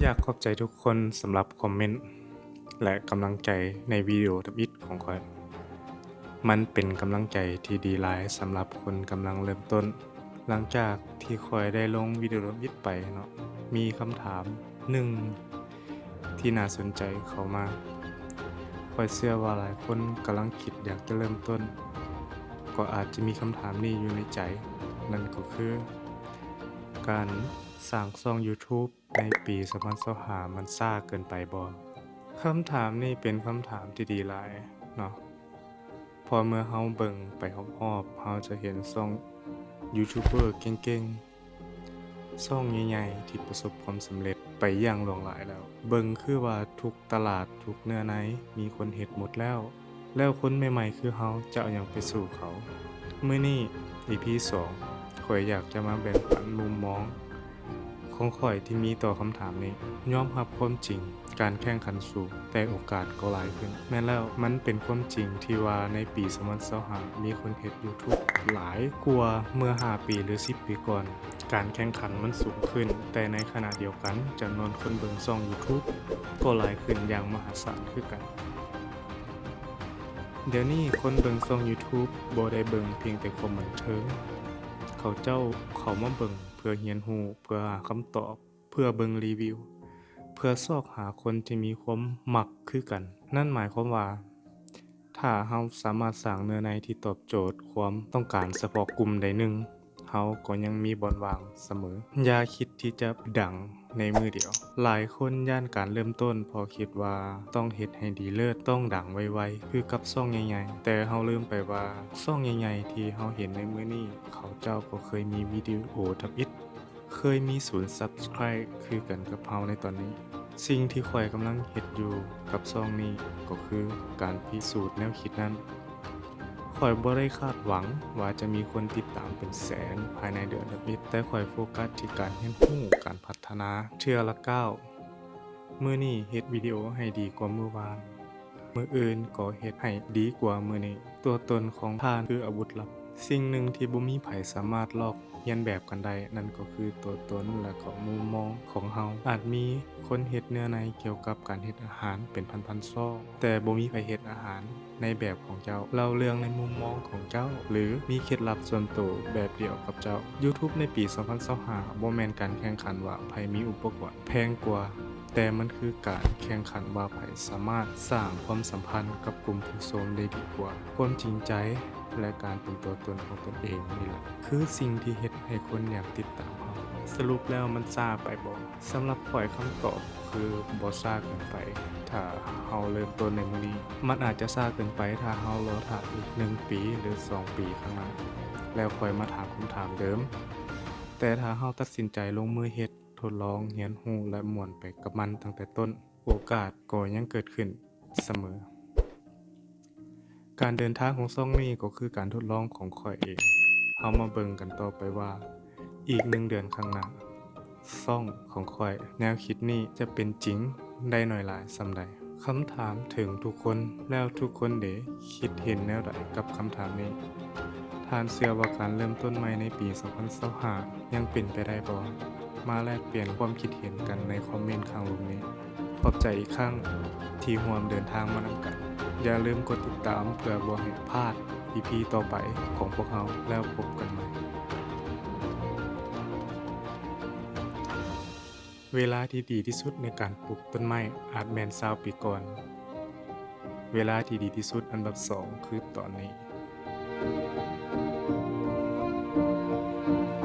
อยากขอบใจทุกคนสำหรับคอมเมนต์และกำลังใจในวิดีโอทวิตของข้อย มันเป็นกำลังใจที่ดีหลายสำหรับคนกำลังเริ่มต้น หลังจากที่ข้อยได้ลงวิดีโอทวิตไปเนาะ มีคำถามหนึ่งที่น่าสนใจเข้ามาข้อยเชื่อว่าหลายคนกำลังคิดอยากจะเริ่มต้น ก็อาจจะมีคำถามนี้อยู่ในใจ นั่นก็คือการสร้างช่องยูทูบในปี2025มันช้าเกินไปบ่คำถามนี้เป็นคำถามที่ดีหลายเนาะเพราะเมื่อเราเบิ่งไปรอบๆเราจะเห็นช่องยูทูบเบอร์เก่งๆช่องใหญ่ๆที่ประสบความสำเร็จไปอย่างหลวงหลายแล้ว เบิ่งคือว่าทุกตลาดทุกเนื้อในมีคนเฮ็ดหมดแล้ว แล้วคนใหม่ๆคือเราจะเอาหยังไปสู่เขา มื้อนี้ EP 2ข้อยอยากจะมาแบ่งปันมุมมองของข้อยที่มีต่อคำถามนี้ยอมรับความจริงการแข่งขันสูงแต่โอกาสก็หลายขึ้นแม้นแล้วมันเป็นความจริงที่ว่าในปี2025มีคนเฮ็ด YouTube หลายกว่าเมื่อ5ปีหรือ10ปีก่อนการแข่งขันมันสูงขึ้นแต่ในขณะเดียวกันจำนวนคนเบิ่งช่อง YouTube ก็หลายขึ้นอย่างมหาศาลคือกัน เดี๋ยวนี้คนเบิ่งช่อง YouTube บ่ได้เบิ่งเพียงแต่ความบันเทิง เขาเจ้าเข้ามาเบิ่งเพื่อเรียนรู้ เพื่อหาคำตอบ เพื่อเบิ่งรีวิว เพื่อซอกหาคนที่มีความมักคือกัน นั่นหมายความว่า ถ้าเราสามารถสร้างเนื้อในที่ตอบโจทย์ความต้องการเฉพาะกลุ่มใดหนึ่ง เราก็ยังมีบ่อนว่างเสมอ อย่าคิดที่จะดังในมือเดียว หลายคนย้านการเริ่มต้นเพราะคิดว่าต้องเฮ็ดให้ดีเลิศ ต้องดังไวๆ คือกับช่องใหญ่ๆ แต่เราลืมไปว่าช่องใหญ่ๆที่เราเห็นในมื้อนี้ เขาเจ้าก็เคยมีวิดีโอทำอิฐ เคยมีศูนย์ Subscribe คือกันกับเราในตอนนี้ สิ่งที่ข้อยกำลังเฮ็ดอยู่กับช่องนี้ก็คือการพิสูจน์แนวคิดนั้น ข้อยบ่ได้คาดหวังว่าจะมีคนติดตามเป็นแสนภายในเดือนละนิด แต่ข้อยโฟกัสที่การเรียนรู้การพัฒนาเทื่อละก้าว มื้อนี้เฮ็ดวิดีโอให้ดีกว่ามื้อวาน มื้ออื่นก็เฮ็ดให้ดีกว่ามื้อนี้ ตัวตนของท่านคืออาวุธลับ สิ่งหนึ่งที่บ่มีไผสามารถลอกเลียนแบบกันได้ นั่นก็คือตัวตนและก็มุมมองของเรา อาจมีคนเฮ็ดเนื้อในเกี่ยวกับการเฮ็ดอาหารเป็นพันๆช่อง แต่บ่มีไผเฮ็ดอาหารในแบบของเจ้า เล่าเรื่องในมุมมองของเจ้า หรือมีเคล็ดลับส่วนตัวแบบเดียวกับเจ้า YouTube ในปี2025บ่แม่นการแข่งขันว่าไผมีอุปกรณ์แพงกว่า แต่มันคือการแข่งขันว่าไผสามารถสร้างความสัมพันธ์กับกลุ่มผู้ชมได้ดีกว่า ความจริงใจและการเป็นตัวตนของตนเองนี่แหละคือสิ่งที่เฮ็ดให้คนอยากติดตามเราสรุปแล้วมันช้าไปบ่สำหรับข้อยคำตอบคือบ่ช้าเกินไป ถ้าเราเริ่มต้นในมื้อนี้ มันอาจจะช้าเกินไปถ้าเรารอท่าอีก1ปีหรือ2ปีข้างหน้าแล้วค่อยมาถามคำถามเดิม แต่ถ้าเราตัดสินใจลงมือเฮ็ด ทดลอง เรียนรู้ และม่วนไปกับมันตั้งแต่ต้น โอกาสก็ยังเกิดขึ้นเสมอ การเดินทางของช่องนี้ก็คือการทดลองของข้อยเอง เรามาเบิ่งกันต่อไปว่าอีก1เดือนข้างหน้าช่องของข้อยแนวคิดนี้จะเป็นจริงได้น้อยหลายส่ำใด คำถามถึงทุกคนแล้วทุกคนเดะคิดเห็นแนวใดกับคำถามนี้ท่านเชื่อว่าการเริ่มต้นใหม่ในปี2025ยังเป็นไปได้บ่มาแลกเปลี่ยนความคิดเห็นกันในคอมเมนต์ข้างรูปนี้ ขอบใจอีกครั้งที่ร่วมเดินทางมานำกัน อย่าลืมกดติดตามเพื่อบ่ให้พลาด EP ต่อไปของพวกเราแล้วพบกันใหม่ เวลาที่ดีที่สุดในการปลูกต้นไม้อาจแม่น20ปีก่อน เวลาที่ดีที่สุดอันดับ2คือตอนนี้